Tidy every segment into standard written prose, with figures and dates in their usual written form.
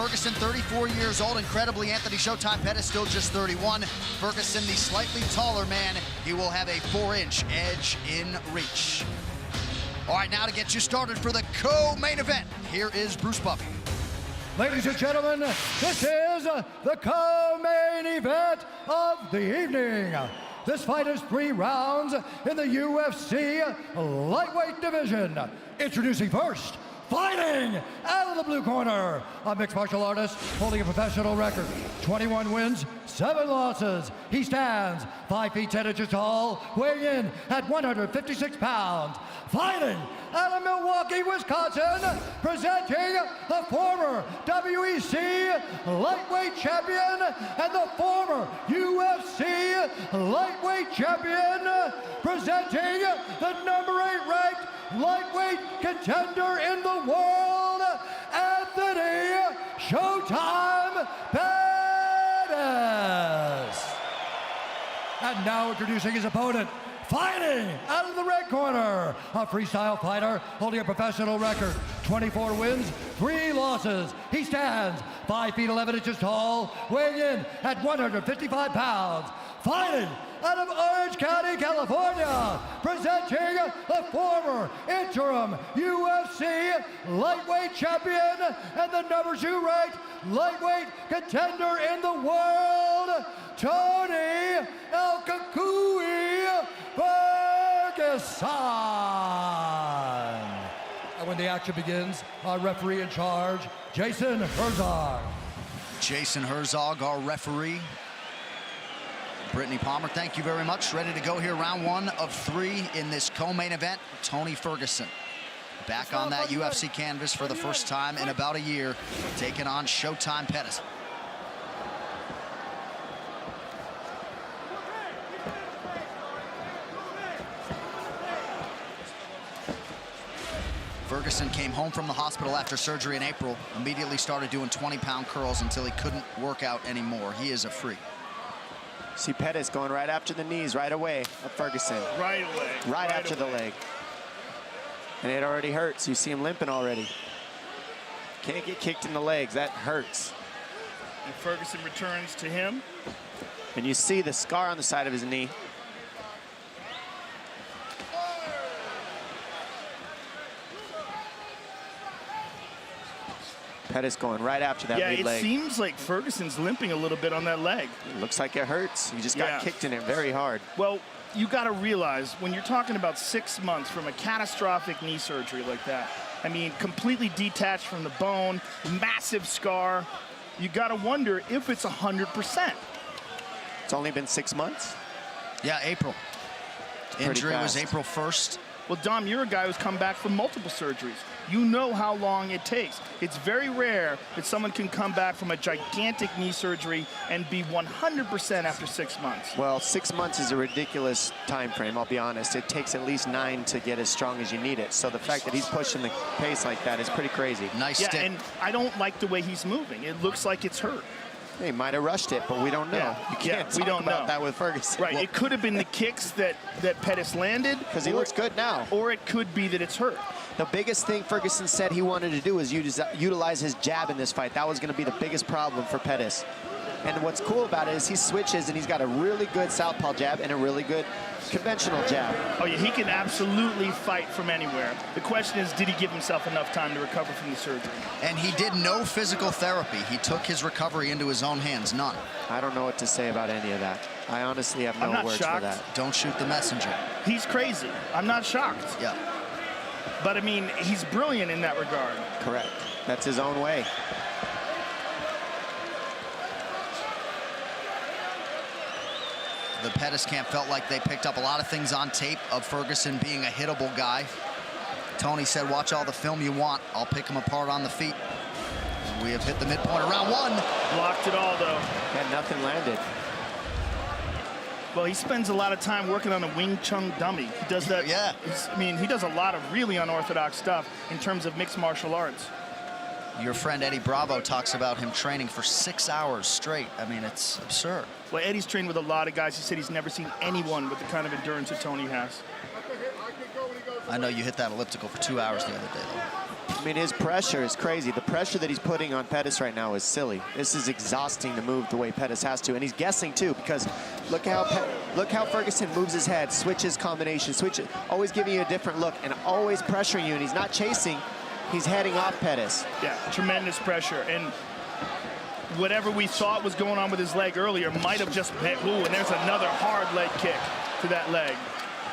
Ferugson, 34 years old. Incredibly, Anthony Showtime Pettis still just 31. Ferugson, the slightly taller man, he will have a 4-inch edge in reach. All right, now to get you started for the co-main event, here is Bruce Buffy. Ladies and gentlemen, this is the co-main event of the evening. This fight is 3 rounds in the UFC lightweight division. Introducing first, fighting out of the blue corner, a mixed martial artist holding a professional record, 21 wins, 7 losses. He stands 5 feet 10 inches tall, weighing in at 156 pounds. Fighting out of Milwaukee, Wisconsin, presenting the former WEC lightweight champion and the former UFC lightweight champion, presenting the number 8 ranked lightweight contender in the world, Anthony Showtime Pettis. And now introducing his opponent, fighting out of the red corner, a freestyle fighter holding a professional record, 24 wins, 3 losses. He stands 5 feet 11 inches tall, weighing in at 155 pounds. Fighting out of Orange County, California, presenting the former interim UFC lightweight champion and the number 2 ranked lightweight contender in the world, Tony El Cucuy Ferguson. And when the action begins, our referee in charge, Jason Herzog. Jason Herzog, our referee. Brittany Palmer, thank you very much. Ready to go here, round 1 of 3 in this co-main event. Tony Ferguson back on that UFC canvas for the first time in about a year, taking on Showtime Pettis. Ferguson came home from the hospital after surgery in April, immediately started doing 20-pound curls until he couldn't work out anymore. He is a freak. See Pettis going right after the knees right away of Ferguson. Right away. Right after the leg. And it already hurts. You see him limping already. Can't get kicked in the legs. That hurts. And Ferguson returns to him. And you see the scar on the side of his knee. Pettis going right after that lead leg. Yeah, it seems like Ferguson's limping a little bit on that leg. It looks like it hurts. He just got kicked in it very hard. Well, you got to realize when you're talking about 6 months from a catastrophic knee surgery like that, I mean, completely detached from the bone, massive scar, you got to wonder if it's 100%. It's only been 6 months? Yeah, April. Injury was April 1st. Well, Dom, you're a guy who's come back from multiple surgeries. You know how long it takes. It's very rare that someone can come back from a gigantic knee surgery and be 100% after 6 months. Well, 6 months is a ridiculous time frame, I'll be honest. It takes at least 9 to get as strong as you need it. So the fact that he's pushing the pace like that is pretty crazy. Nice stick. And I don't like the way he's moving. It looks like it's hurt. They might have rushed it, but we don't know. Yeah. You can't talk about that with Ferguson. Right, it could have been the kicks that Pettis landed. Because he looks good now. Or it could be that it's hurt. The biggest thing Ferguson said he wanted to do is utilize his jab in this fight. That was going to be the biggest problem for Pettis. And what's cool about it is he switches and he's got a really good southpaw jab and a really good conventional jab. Oh yeah, he can absolutely fight from anywhere. The question is, did he give himself enough time to recover from the surgery? And he did no physical therapy. He took his recovery into his own hands, none. I don't know what to say about any of that. I honestly have no words for that. Don't shoot the messenger. He's crazy. I'm not shocked. Yeah. But I mean, he's brilliant in that regard. Correct. That's his own way. The Pettis camp felt like they picked up a lot of things on tape of Ferguson being a hittable guy. Tony said, watch all the film you want. I'll pick him apart on the feet. And we have hit the midpoint of round 1. Blocked it all, though. And nothing landed. Well, he spends a lot of time working on a Wing Chun dummy. He does that. Yeah. I mean, he does a lot of really unorthodox stuff in terms of mixed martial arts. Your friend Eddie Bravo talks about him training for 6 hours straight. I mean, it's absurd. Well, Eddie's trained with a lot of guys. He said he's never seen anyone with the kind of endurance that Tony has. I know you hit that elliptical for 2 hours the other day, though. I mean, his pressure is crazy. The pressure that he's putting on Pettis right now is silly. This is exhausting to move the way Pettis has to, and he's guessing too, because look how Ferugson moves his head, switches combination, switches, always giving you a different look, and always pressuring you. And he's not chasing; he's heading off Pettis. Yeah, tremendous pressure, and whatever we thought was going on with his leg earlier might have just been. Ooh, and there's another hard leg kick to that leg,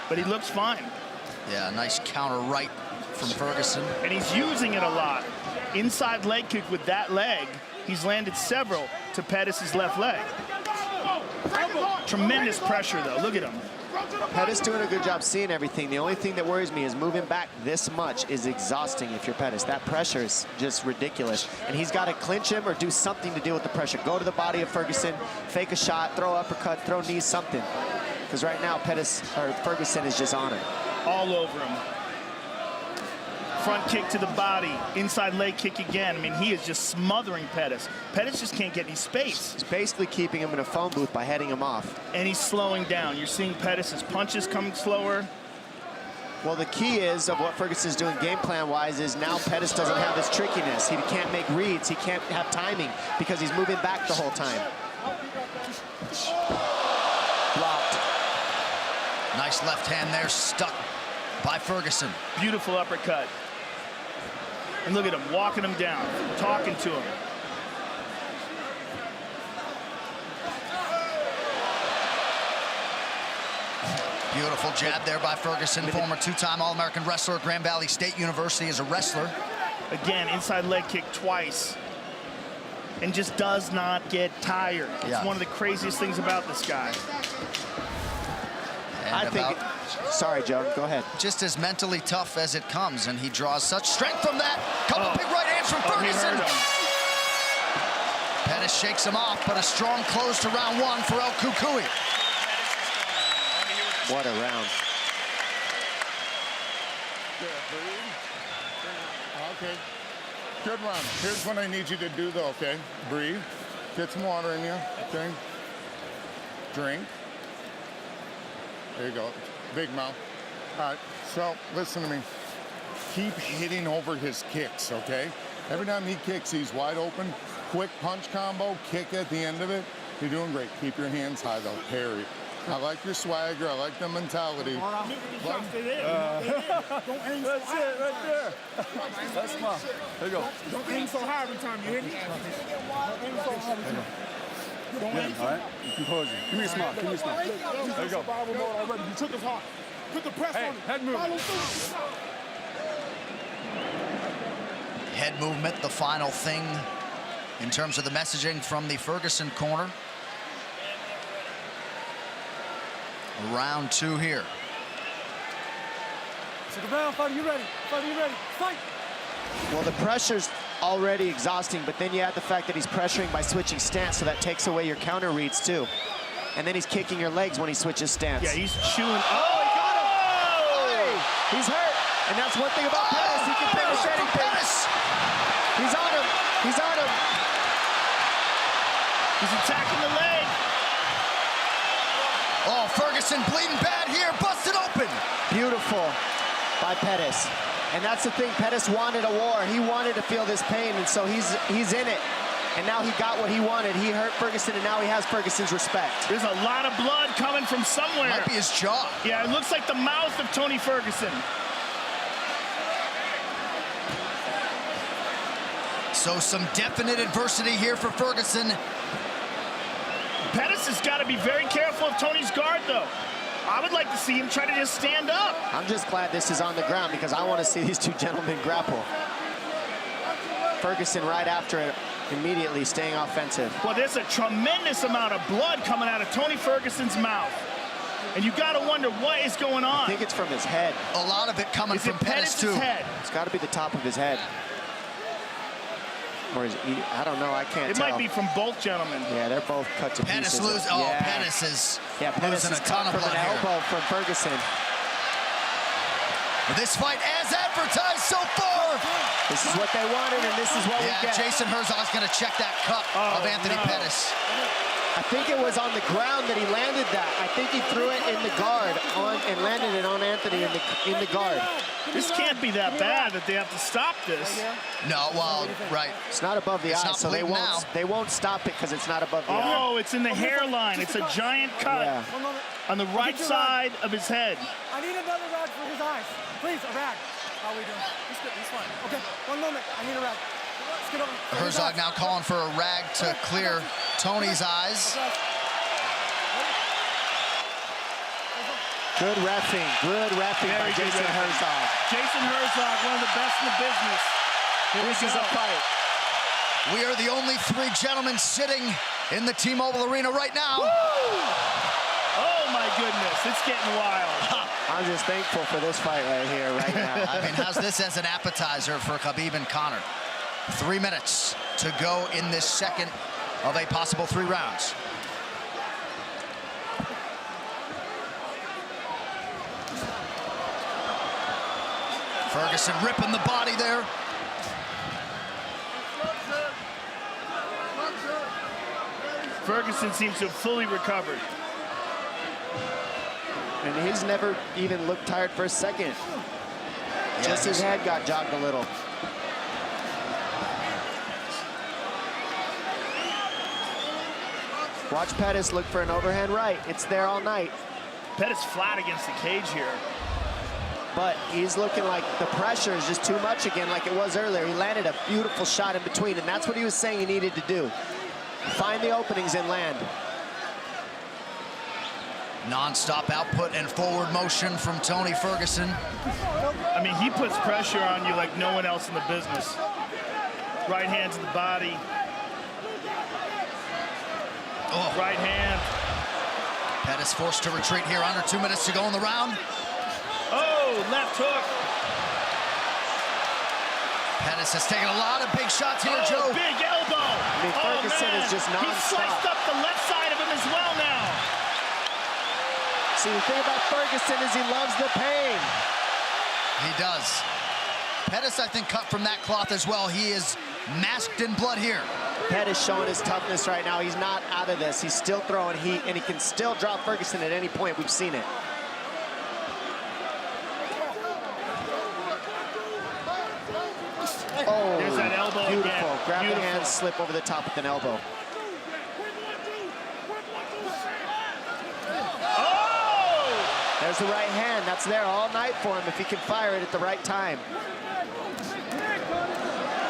but he looks fine. Yeah, nice counter right from Ferugson. And he's using it a lot. Inside leg kick with that leg. He's landed several to Pettis' left leg. Tremendous pressure, though. Look at him. Pettis doing a good job seeing everything. The only thing that worries me is moving back this much is exhausting if you're Pettis. That pressure is just ridiculous. And he's got to clinch him or do something to deal with the pressure. Go to the body of Ferugson, fake a shot, throw uppercut, throw knees, something. Because right now, Ferugson is just on him. All over him. Front kick to the body, inside leg kick again. I mean, he is just smothering Pettis. Pettis just can't get any space. He's basically keeping him in a phone booth by heading him off. And he's slowing down. You're seeing Pettis' punches coming slower. Well, the key is of what Ferguson's doing game plan-wise is now Pettis doesn't have his trickiness. He can't make reads. He can't have timing because he's moving back the whole time. Blocked. Nice left hand there, stuck by Ferugson. Beautiful uppercut. And look at him, walking him down, talking to him. Beautiful jab there by Ferugson, former two-time All-American wrestler at Grand Valley State University as a wrestler. Again, inside leg kick twice. And just does not get tired. It's one of the craziest things about this guy. And I think, sorry, Joe, go ahead. Just as mentally tough as it comes, and he draws such strength from that. Couple big right hands from Ferugson. Pettis shakes him off, but a strong close to round one for El Cucuy. What a round. Okay, good round. Here's what I need you to do, though, okay? Breathe, get some water in you, okay? Drink. There you go, big mouth. All right, so listen to me. Keep hitting over his kicks, okay? Every time he kicks, he's wide open. Quick punch combo, kick at the end of it. You're doing great. Keep your hands high, though. Parry. I like your swagger. I like the mentality. That's it right there. That's smart. There you go. Don't aim so hard every time, you hear me? Don't aim so hard every time. Don't aim so hard. All right, composure. Give me a smile. Give me a smile. There you go. Survival mode already. You took us hard. Put the press on it. Head movement. Head movement, the final thing in terms of the messaging from the Ferugson corner. Round two here. Take a round, fighter, you ready? Fighter, you ready? Fight! Well, the pressure's already exhausting, but then you add the fact that he's pressuring by switching stance, so that takes away your counter reads too. And then he's kicking your legs when he switches stance. Yeah, he's chewing. Oh, he got him! Hey, he's hurt. And that's one thing about Pettis. He can finish anything. He's on him. He's on him. He's attacking the leg. Oh, Ferugson bleeding bad here, busted open. Beautiful by Pettis. And that's the thing, Pettis wanted a war. He wanted to feel this pain, and so he's in it. And now he got what he wanted. He hurt Ferugson, and now he has Ferguson's respect. There's a lot of blood coming from somewhere. Might be his jaw. Yeah, it looks like the mouth of Tony Ferugson. So some definite adversity here for Ferugson. Pettis has got to be very careful of Tony's guard, though. I would like to see him try to just stand up. I'm just glad this is on the ground because I want to see these two gentlemen grapple. Ferugson right after it, immediately staying offensive. Well, there's a tremendous amount of blood coming out of Tony Ferguson's mouth. And you got to wonder what is going on. I think it's from his head. A lot of it coming from Pettis, too. Head? It's got to be the top of his head. Or is he, I don't know, I can't tell. It might be from both gentlemen. Yeah, they're both cut to Pettis pieces. Pettis is losing a ton of from blood an here. elbow from Ferugson. This fight as advertised so far. This is what they wanted, and this is what we get. Jason Herzog's going to check that cut of Anthony Pettis. I think it was on the ground that he landed that. I think he threw it in the guard and landed it on Anthony in the guard. This can't be that bad that they have to stop this. No, well, right. It's not above the eye, not so bleeding now. they won't stop it because it's not above the eye. Oh, it's in the hairline. It's a giant cut Yeah. on the right side of his head. I need another rag for his eyes. Please, a rag. How are we doing? He's good. He's fine. Okay, one moment. I need a rag. Let's get over. Herzog now calling for a rag to clear Tony's eyes. Good reffing by Very good Jason reffing. Herzog. Jason Herzog, one of the best in the business. Here This we is go. a fight. We are the only three gentlemen sitting in the T-Mobile Arena right now. Oh my goodness, it's getting wild. I'm just thankful for this fight right here, right now. I mean, how's this as an appetizer for Khabib and Conor? 3 minutes to go in this second of a possible 3 rounds. Ferguson ripping the body there. Ferguson seems to have fully recovered. And he's never even looked tired for a second. Just his head got jogged a little. Watch Pettis look for an overhand right. It's there all night. Pettis flat against the cage here. But he's looking like the pressure is just too much again, like it was earlier. He landed a beautiful shot in between, and that's what he was saying he needed to do. Find the openings and land. Non-stop output and forward motion from Tony Ferguson. I mean, he puts pressure on you like no one else in the business. Right hand to the body. Oh. Right hand. Pettis forced to retreat here. Under 2 minutes to go in the round. Oh, left hook. Pettis has taken a lot of big shots here, Oh, Joe. big elbow. I mean, Ferguson man. is just He sliced nonstop. up the left side of him as well now. See, the thing about Ferguson is he loves the pain. He does. Pettis, I think, cut from that cloth as well. He is masked in blood here. Pettis showing his toughness right now. He's not out of this. He's still throwing heat, and he can still drop Ferguson at any point. We've seen it. Oh, There's that elbow beautiful. again. Grab the Beautiful. hand, slip over the top with an elbow. Oh! There's the right hand. That's there all night for him if he can fire it at the right time.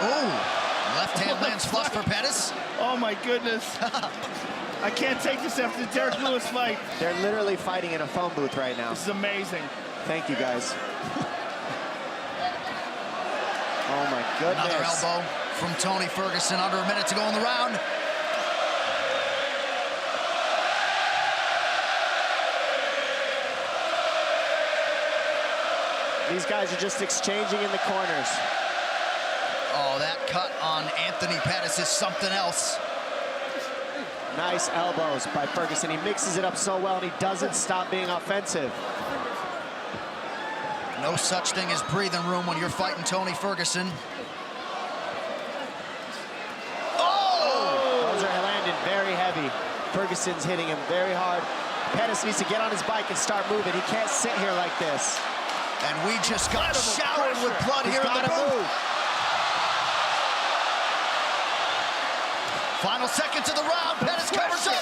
Oh, left hand lands flush for Pettis. Oh my goodness. I can't take this after the Derek Lewis fight. They're literally fighting in a phone booth right now. This is amazing. Thank you, guys. Oh my goodness. Another elbow from Tony Ferguson. Under a minute to go in the round. These guys are just exchanging in the corners. Oh, that cut on Anthony Pettis is something else. Nice elbows by Ferguson. He mixes it up so well, and he doesn't stop being offensive. No such thing as breathing room when you're fighting Tony Ferguson. Oh! Those are landing very heavy. Ferguson's hitting him very hard. Pettis needs to get on his bike and start moving. He can't sit here like this. And we just got showered with blood He's here in the gotta booth. move. Final seconds of the round. Pettis covers up.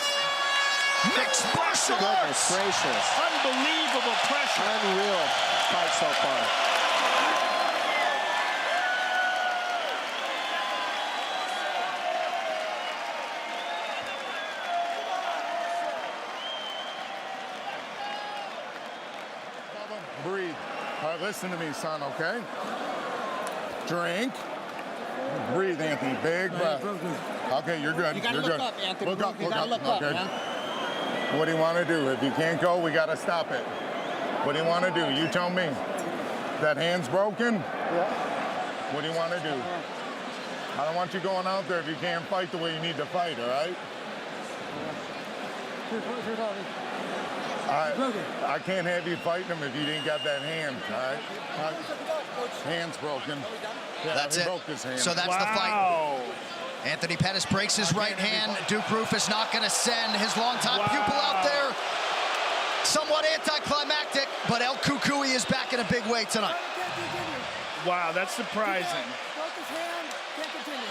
Mixed martial Goodness arts. gracious. Unbelievable pressure. Unreal fight so far. Breathe. All right, listen to me, son, okay? Drink. Breathe, Anthony. Big breath. Okay, you're good. You gotta You're look good. up, Anthony. Look up, You look gotta up. look up, Okay. man. What do you want to do? If you can't go, we got to stop it. What do you want to do? You tell me. That hand's broken? Yeah. What do you want to do? I don't want you going out there if you can't fight the way you need to fight, all right? I can't have you fighting him if you didn't got that hand, all right? Hand's broken. Yeah, That's he it. broke his hand. So that's the fight. Wow. Anthony Pettis breaks his right hand. Duke Roufus not going to send his longtime pupil out there. Somewhat anticlimactic, but El Kukui is back in a big way tonight. Wow, that's surprising. Broke his hand, can't continue.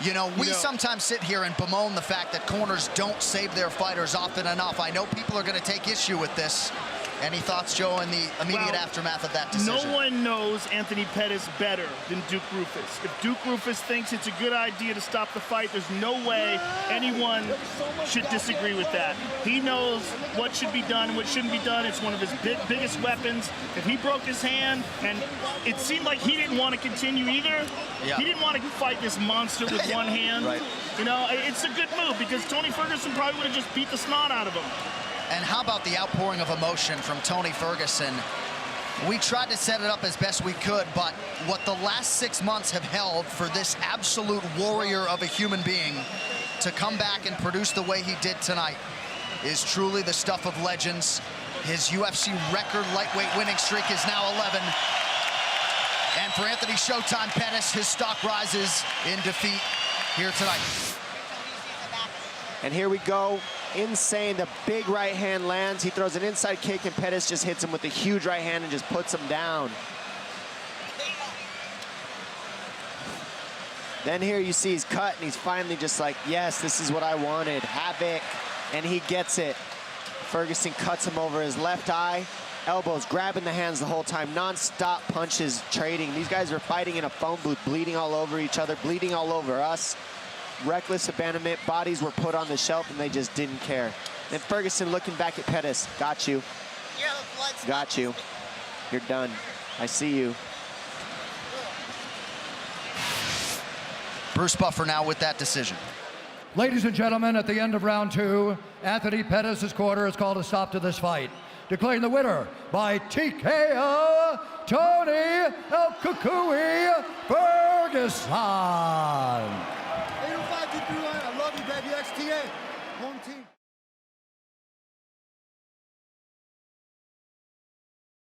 You know, we sometimes sit here and bemoan the fact that corners don't save their fighters often enough. I know people are going to take issue with this. Any thoughts, Joe, in the immediate aftermath of that decision? No one knows Anthony Pettis better than Duke Roufus. If Duke Roufus thinks it's a good idea to stop the fight, there's no way anyone should disagree with that. He knows what should be done and what shouldn't be done. It's one of his biggest weapons. If he broke his hand, and it seemed like he didn't want to continue either. Yeah. He didn't want to fight this monster with one hand. Right. You know, it's a good move because Tony Ferguson probably would have just beat the snot out of him. And how about the outpouring of emotion from Tony Ferguson? We tried to set it up as best we could, but what the last 6 months have held for this absolute warrior of a human being to come back and produce the way he did tonight is truly the stuff of legends. His UFC record lightweight winning streak is now 11. And for Anthony Showtime Pettis, his stock rises in defeat here tonight. And here we go. Insane. The big right hand lands. He throws an inside kick, and Pettis just hits him with a huge right hand and just puts him down. Then here you see he's cut, and he's finally just like, yes, this is what I wanted. Havoc. And he gets it. Ferguson cuts him over his left eye. Elbows, grabbing the hands the whole time. Non-stop punches, trading. These guys are fighting in a phone booth, bleeding all over each other, bleeding all over us. Reckless abandonment. Bodies were put on the shelf, and they just didn't care. Then Ferguson looking back at Pettis. Got you. Got you. You're done. I see you. Bruce Buffer now with that decision. Ladies and gentlemen, at the end of round 2, Anthony Pettis' corner has called a stop to this fight, declaring the winner by TKO, Tony El Kukui Ferguson. 805 I love you, baby. XTA. Home team.